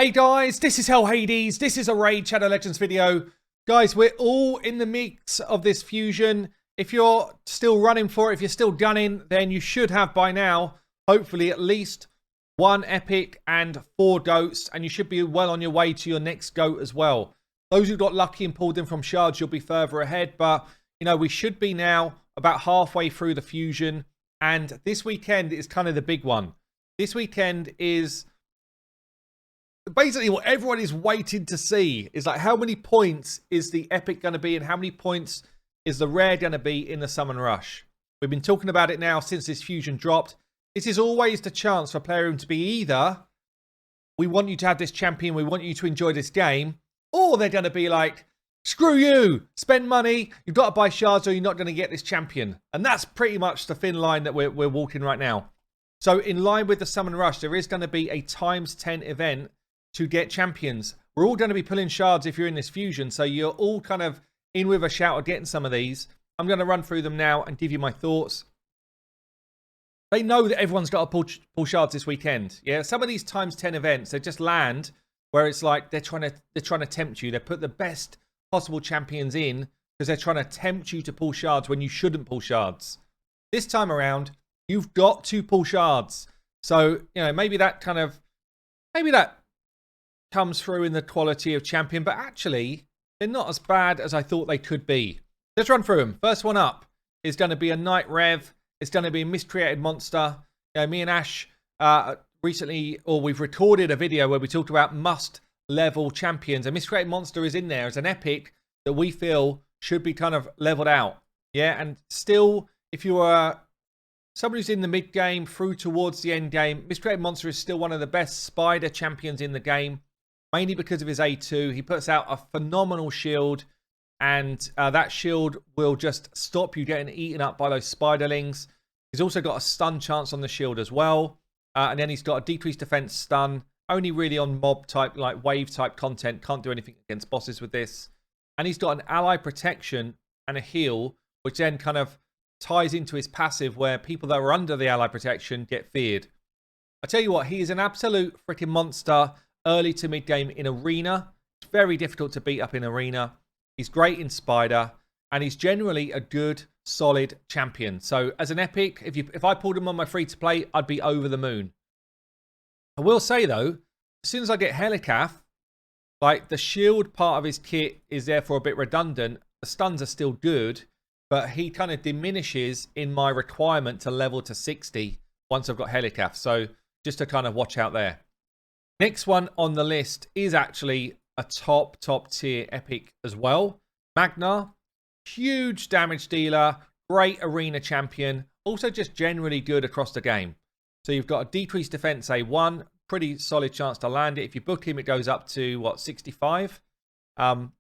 Hey guys, this is Hell Hades. This is a Raid Shadow Legends video. Guys, we're all in the mix of this fusion. If you're still running for it, if you're still gunning, then you should have by now, hopefully, at least one epic and 4 goats, and you should be well on your way to your next goat as well. Those who got lucky and pulled in from shards, you'll be further ahead, but you know, we should be now about halfway through the fusion, and this weekend is kind of the big one. This weekend is basically what everyone is waiting to see. Is like, how many points is the epic going to be and how many points is the rare going to be in the summon rush? We've been talking about it now since this fusion dropped. This is always the chance for player room to be either we want you to have this champion, we want you to enjoy this game, or they're going to be like, screw you, spend money, you've got to buy shards or you're not going to get this champion. And that's pretty much the thin line that we're walking right now. So in line with the summon rush, there is going to be a ×10 event to get champions. We're all going to be pulling shards if you're in this fusion, so you're all kind of in with a shout of getting some of these. I'm going to run through them now and give you my thoughts. They know that everyone's got to pull shards this weekend. Yeah, some of these ×10 events, they just land where it's like they're trying to tempt you. They put the best possible champions in because they're trying to tempt you to pull shards when you shouldn't pull shards. This time around, you've got to pull shards. So, you know, maybe that comes through in the quality of champion, but actually they're not as bad as I thought they could be. Let's run through them. First one up is going to be a Night Rev. It's going to be a miscreated monster. You know, me and Ash we've recorded a video where we talked about must level champions. A miscreated monster is in there as an epic that we feel should be kind of leveled out. Yeah, and still, if you are somebody who's in the mid game through towards the end game, miscreated monster is still one of the best spider champions in the game, mainly because of his A2. He puts out a phenomenal shield, and that shield will just stop you getting eaten up by those spiderlings. He's also got a stun chance on the shield as well. And then he's got a decreased defense stun, only really on mob type, like wave type content. Can't do anything against bosses with this. And he's got an ally protection and a heal, which then kind of ties into his passive where people that are under the ally protection get feared. I tell you what, he is an absolute freaking monster early to mid game in arena. It's very difficult to beat up in arena. He's great in spider, and he's generally a good, solid champion. So as an epic, if I pulled him on my free to play, I'd be over the moon. I will say though, as soon as I get Helicath, like the shield part of his kit is therefore a bit redundant. The stuns are still good, but he kind of diminishes in my requirement to level to 60 once I've got Helicath. So just to kind of watch out there. Next one on the list is actually a top tier epic as well. Magna, huge damage dealer, great arena champion, also just generally good across the game. So you've got a decreased defense A1, pretty solid chance to land it. If you book him, it goes up to what, 65? And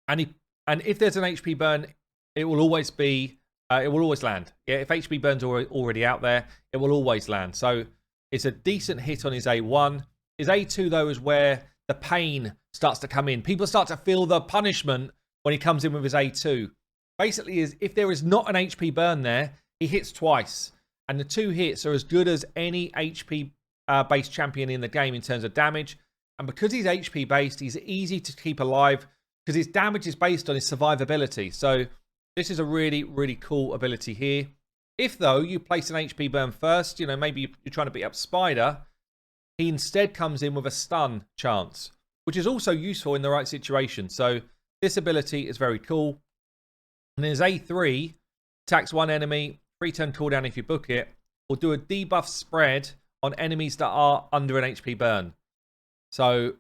if there's an HP burn, it will always land. Yeah, if HP burn's already out there, it will always land. So it's a decent hit on his A1. His A2 though is where the pain starts to come in. People start to feel the punishment when he comes in with his A2. Basically, if there is not an HP burn there, he hits twice. And the 2 hits are as good as any HP based champion in the game in terms of damage. And because he's HP based, he's easy to keep alive because his damage is based on his survivability. So this is a really, really cool ability here. If though you place an HP burn first, you know, maybe you're trying to beat up Spider, he instead comes in with a stun chance, which is also useful in the right situation. So this ability is very cool. And his A3 attacks one enemy, 3-turn cooldown if you book it, will do a debuff spread on enemies that are under an HP burn. So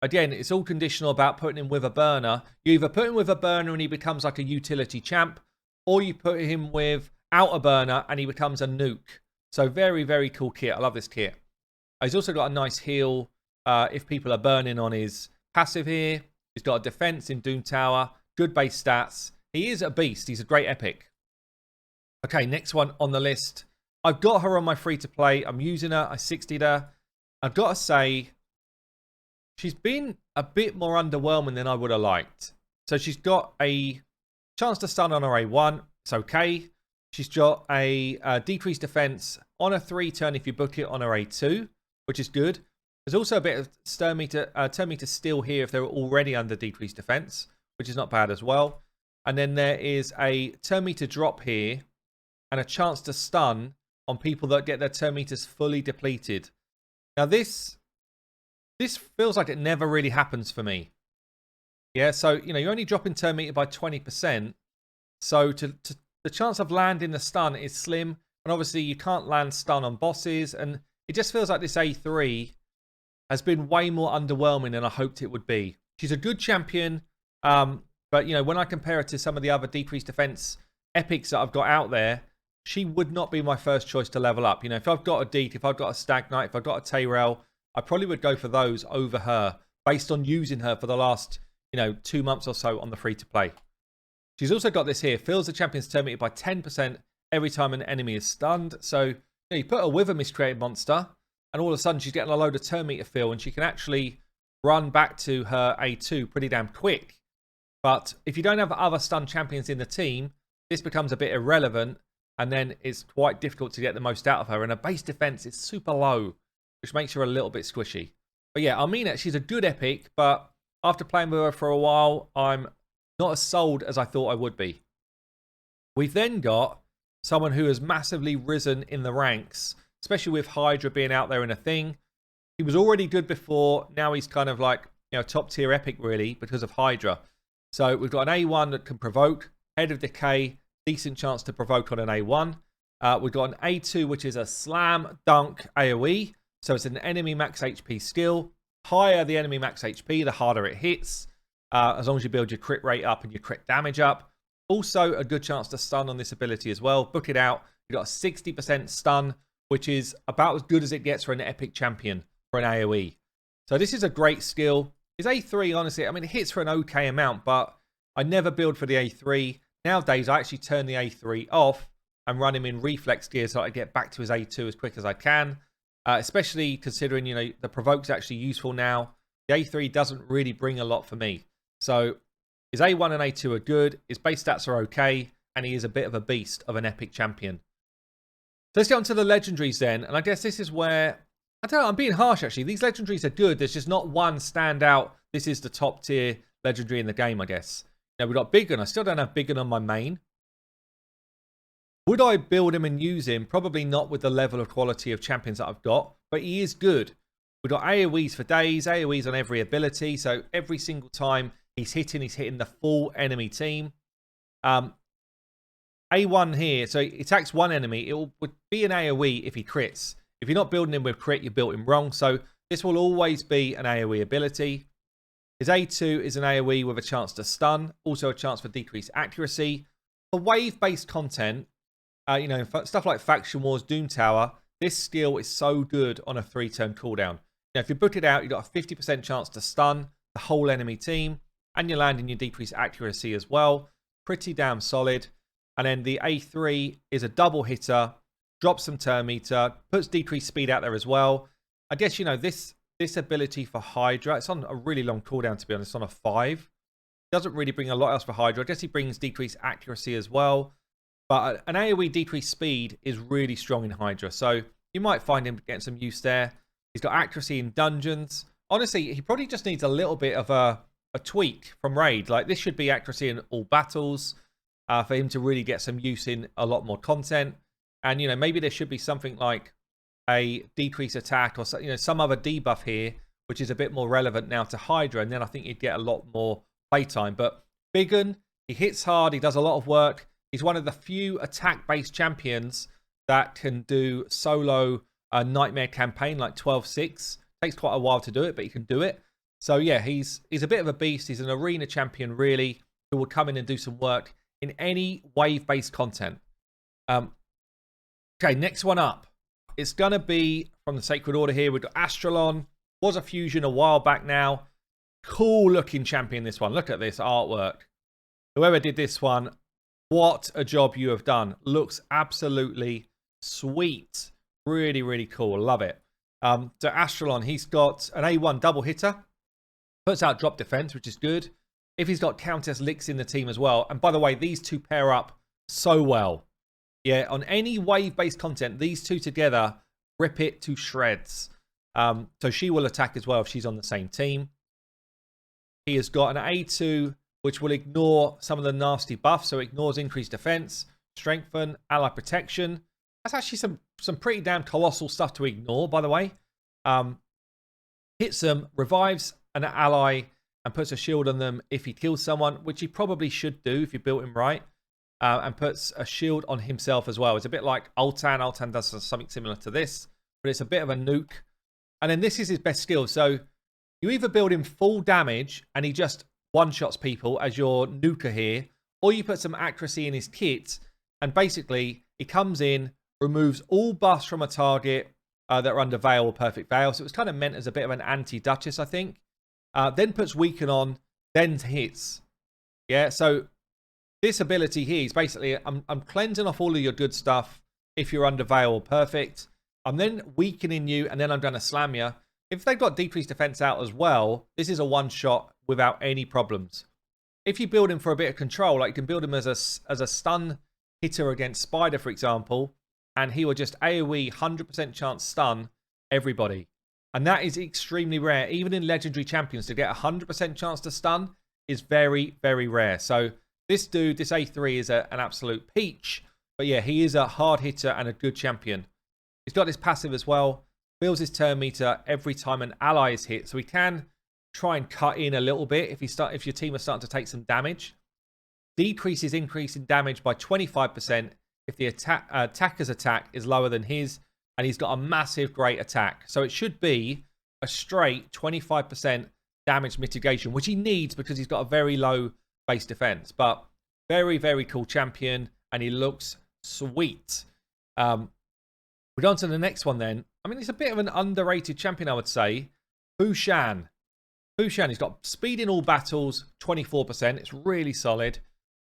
again, it's all conditional about putting him with a burner. You either put him with a burner and he becomes like a utility champ, or you put him without a burner and he becomes a nuke. So very, very cool kit. I love this kit. He's also got a nice heal if people are burning on his passive here. He's got a defense in Doom Tower. Good base stats. He is a beast. He's a great epic. Okay, next one on the list. I've got her on my free-to-play. I'm using her. I 60'd her. I've got to say, she's been a bit more underwhelming than I would have liked. So she's got a chance to stun on her A1. It's okay. She's got a decreased defense on a 3-turn if you book it on her A2, which is good. There's also a bit of turn meter steal here if they're already under decreased defense, which is not bad as well. And then there is a turn meter drop here and a chance to stun on people that get their turn meters fully depleted. Now this feels like it never really happens for me. Yeah, so you're only dropping turn meter by 20%. So the chance of landing the stun is slim, and obviously you can't land stun on bosses, and it just feels like this A3 has been way more underwhelming than I hoped it would be. She's a good champion, but when I compare her to some of the other decreased defense epics that I've got out there, she would not be my first choice to level up. If I've got a Deek, if I've got a Stag Knight, if I've got a Tayrel, I probably would go for those over her based on using her for the last 2 months or so on the free-to-play. She's also got this here, fills the champion's turn meter by 10% every time an enemy is stunned. So you put her with a miscreated monster, and all of a sudden she's getting a load of turn meter fill, and she can actually run back to her A2 pretty damn quick. But if you don't have other stun champions in the team, this becomes a bit irrelevant, and then it's quite difficult to get the most out of her. And her base defense is super low, which makes her a little bit squishy. But yeah, I mean it. She's a good epic, but after playing with her for a while, I'm not as sold as I thought I would be. We've then got someone who has massively risen in the ranks, especially with Hydra being out there in a thing. He was already good before. Now he's kind of like, top tier epic really because of Hydra. So we've got an A1 that can provoke, Head of Decay, decent chance to provoke on an A1. We've got an A2, which is a slam dunk AoE. So it's an enemy max HP skill. Higher the enemy max HP, the harder it hits. As long as you build your crit rate up and your crit damage up. Also, a good chance to stun on this ability as well. Book it out. You've got a 60% stun, which is about as good as it gets for an epic champion for an AoE. So this is a great skill. His A3, honestly, I mean, it hits for an okay amount, but I never build for the A3. Nowadays, I actually turn the A3 off and run him in reflex gear so I get back to his A2 as quick as I can. Especially considering, the provoke's actually useful now. The A3 doesn't really bring a lot for me. So his A1 and A2 are good. His base stats are okay. And he is a bit of a beast of an epic champion. So let's get on to the legendaries then. And I guess this is where, I don't know, I'm being harsh actually. These legendaries are good. There's just not one standout. This is the top tier legendary in the game, I guess. Now we've got Biggin. I still don't have Biggin on my main. Would I build him and use him? Probably not with the level of quality of champions that I've got. But he is good. We've got AoEs for days. AoEs on every ability. So every single time he's hitting the full enemy team. A1 here. So he attacks one enemy. It would be an AoE if he crits. If you're not building him with crit, you built him wrong. So this will always be an AoE ability. His A2 is an AoE with a chance to stun. Also a chance for decreased accuracy. For wave-based content, stuff like Faction Wars, Doom Tower, this skill is so good on a 3-turn cooldown. If you book it out, you've got a 50% chance to stun the whole enemy team. And you're landing your decreased accuracy as well. Pretty damn solid. And then the A3 is a double hitter. Drops some turn meter. Puts decreased speed out there as well. I guess, this ability for Hydra, it's on a really long cooldown, to be honest, on a 5. Doesn't really bring a lot else for Hydra. I guess he brings decreased accuracy as well. But an AoE decreased speed is really strong in Hydra. So you might find him getting some use there. He's got accuracy in dungeons. Honestly, he probably just needs a little bit of a tweak from Raid. Like, this should be accuracy in all battles for him to really get some use in a lot more content. And, maybe there should be something like a decrease attack or some other debuff here, which is a bit more relevant now to Hydra, and then I think you'd get a lot more playtime. But Biggin, he hits hard, he does a lot of work. He's one of the few attack-based champions that can do solo nightmare campaign like 12-6. Takes quite a while to do it, but he can do it. So yeah, he's a bit of a beast. He's an arena champion really, who will come in and do some work in any wave-based content. Okay, next one up. It's going to be from the Sacred Order here. We've got Astralon. Was a fusion a while back now. Cool looking champion, this one. Look at this artwork. Whoever did this one, what a job you have done. Looks absolutely sweet. Really, really cool. Love it. So Astralon, he's got an A1 double hitter. Puts out drop defense, which is good. If he's got Countess Licks in the team as well. And by the way, these two pair up so well. Yeah, on any wave-based content, these two together rip it to shreds. So she will attack as well if she's on the same team. He has got an A2, which will ignore some of the nasty buffs. So it ignores increased defense, strengthen, ally protection. That's actually some pretty damn colossal stuff to ignore, by the way. Hits them, revives an ally, and puts a shield on them if he kills someone, which he probably should do if you built him right. And puts a shield on himself as well. It's a bit like Ultan. Ultan does something similar to this, but it's a bit of a nuke. And then this is his best skill. So you either build him full damage and he just one-shots people as your nuker here, or you put some accuracy in his kit, and basically he comes in, removes all buffs from a target that are under Veil or Perfect Veil. So it was kind of meant as a bit of an anti-Duchess, I think. Then puts Weaken on, then hits. Yeah, so this ability here is basically, I'm cleansing off all of your good stuff if you're under Veil or Perfect. I'm then weakening you, and then I'm going to slam you. If they've got decreased defense out as well, this is a one-shot without any problems. If you build him for a bit of control, like you can build him as a stun hitter against Spider, for example, and he will just AoE 100% chance stun everybody. And that is extremely rare. Even in Legendary Champions, to get 100% chance to stun is very, very rare. So this dude, this A3 is an absolute peach. But yeah, he is a hard hitter and a good champion. He's got this passive as well. Builds his turn meter every time an ally is hit. So he can try and cut in a little bit if your team is starting to take some damage. Decreases increase in damage by 25% if the attacker's attack is lower than his. And he's got a massive great attack. So it should be a straight 25% damage mitigation, which he needs because he's got a very low base defense. But very, very cool champion. And he looks sweet. We're on to the next one then. I mean, it's a bit of an underrated champion, I would say. Fu Shan. Fu Shan, he's got speed in all battles, 24%. It's really solid.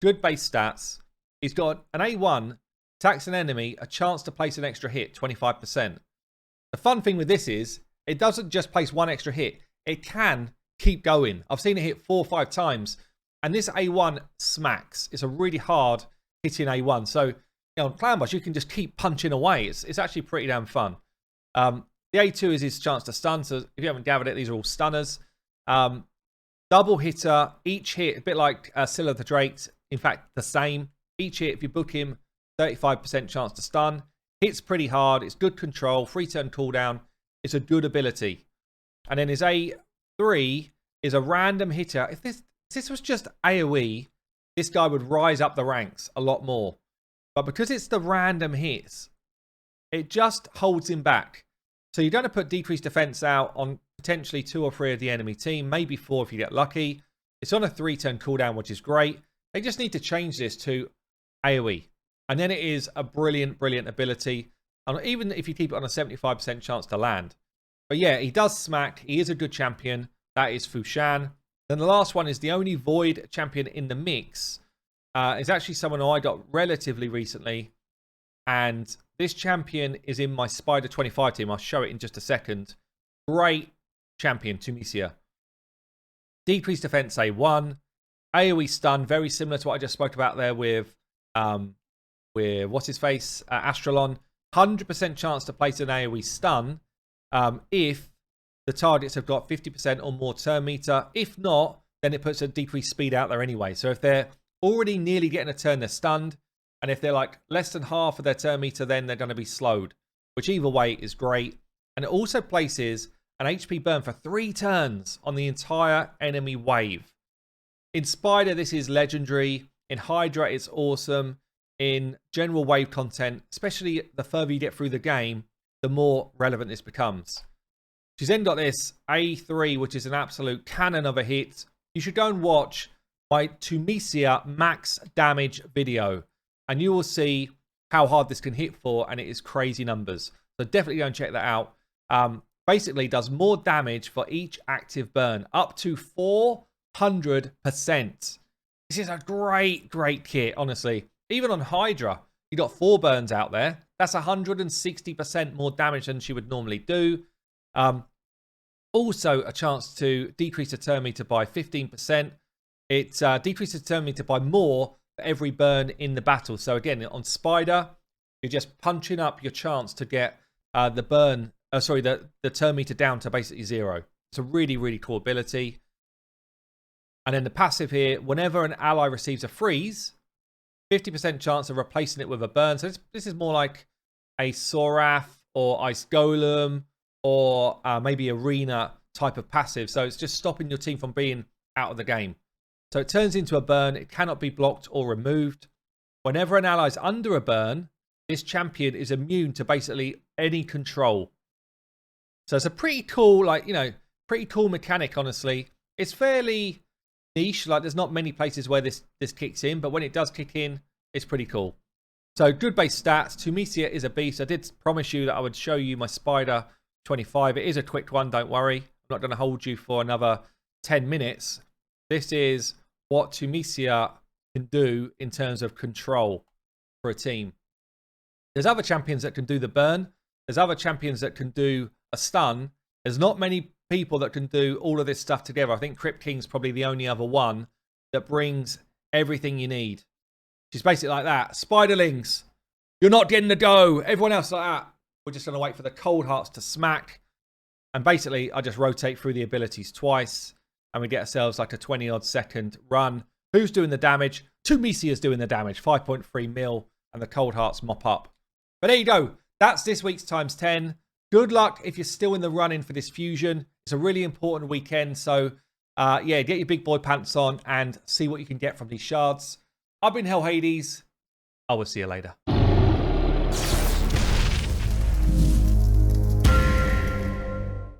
Good base stats. He's got an A1, attacks an enemy, a chance to place an extra hit, 25%. The fun thing with this is, it doesn't just place one extra hit. It can keep going. I've seen it hit 4 or 5 times. And this A1 smacks. It's a really hard hitting A1. So, on Clan Boss, you can just keep punching away. It's actually pretty damn fun. The A2 is his chance to stun. So if you haven't gathered it, these are all stunners. Double hitter. Each hit, a bit like Scylla the Drake. In fact, the same. Each hit, if you book him, 35% chance to stun. Hits pretty hard. It's good control. Free turn cooldown. It's a good ability. And then his A3 is a random hitter. If this was just AoE, this guy would rise up the ranks a lot more. But because it's the random hits, it just holds him back. So you're going to put decreased defense out on potentially 2 or 3 of the enemy team, maybe 4 if you get lucky. It's on a 3-turn cooldown, which is great. They just need to change this to AoE. And then it is a brilliant, brilliant ability. And even if you keep it on a 75% chance to land. But yeah, he does smack. He is a good champion. That is Fu Shan. Then the last one is the only Void champion in the mix. It's actually someone who I got relatively recently. And this champion is in my Spider 25 team. I'll show it in just a second. Great champion, Tunisia. Decreased defense A1. AoE stun, very similar to what I just spoke about there with what's his face? Astralon. 100% chance to place an AoE stun if the targets have got 50% or more turn meter. If not, then it puts a decreased speed out there anyway. So if they're already nearly getting a turn, they're stunned. And if they're like less than half of their turn meter, then they're going to be slowed. Which either way is great. And it also places an HP burn for 3 turns on the entire enemy wave. In Spider, this is legendary. In Hydra, it's awesome. In general wave content, especially the further you get through the game, the more relevant this becomes. She's then got this A3, which is an absolute cannon of a hit. You should go and watch my Tunisia max damage video, and you will see how hard this can hit for, and it is crazy numbers. So definitely go and check that out. Basically does more damage for each active burn, up to 400%. This is a great, great kit, honestly. Even on Hydra, you got 4 burns out there. That's 160% more damage than she would normally do. Also, a chance to decrease the turn meter by 15%. It decreases the turn meter by more for every burn in the battle. So again, on Spider, you're just punching up your chance to get the burn sorry, the turn meter down to basically 0. It's a really, really cool ability. And then the passive here, whenever an ally receives a freeze, 50% chance of replacing it with a burn. So this is more like a Sorath or Ice Golem or maybe Arena type of passive. So it's just stopping your team from being out of the game. So it turns into a burn. It cannot be blocked or removed. Whenever an ally is under a burn, this champion is immune to basically any control. So it's a pretty cool, like, you know, pretty cool mechanic, honestly. It's fairly niche. Like, there's not many places where this kicks in, but when it does kick in, it's pretty cool. So good base stats. Tumisia is a beast. I did promise you that I would show you my Spider 25. It is a quick one, don't worry. I'm not going to hold you for another 10 minutes. This is what Tumisia can do in terms of control for a team. There's other champions that can do the burn. There's other champions that can do a stun. There's not many people that can do all of this stuff together. I think Crypt King's probably the only other one that brings everything you need. She's basically like that. Spiderlings, you're not getting the dough. Everyone else like that. We're just going to wait for the Cold Hearts to smack. And basically, I just rotate through the abilities twice. And we get ourselves like a 20-odd second run. Who's doing the damage? Tumisia's doing the damage. 5.3 mil. And the Cold Hearts mop up. But there you go. That's this week's times 10. Good luck if you're still in the running for this fusion. It's a really important weekend. So, yeah, get your big boy pants on and see what you can get from these shards. I've been Hell Hades. I will see you later.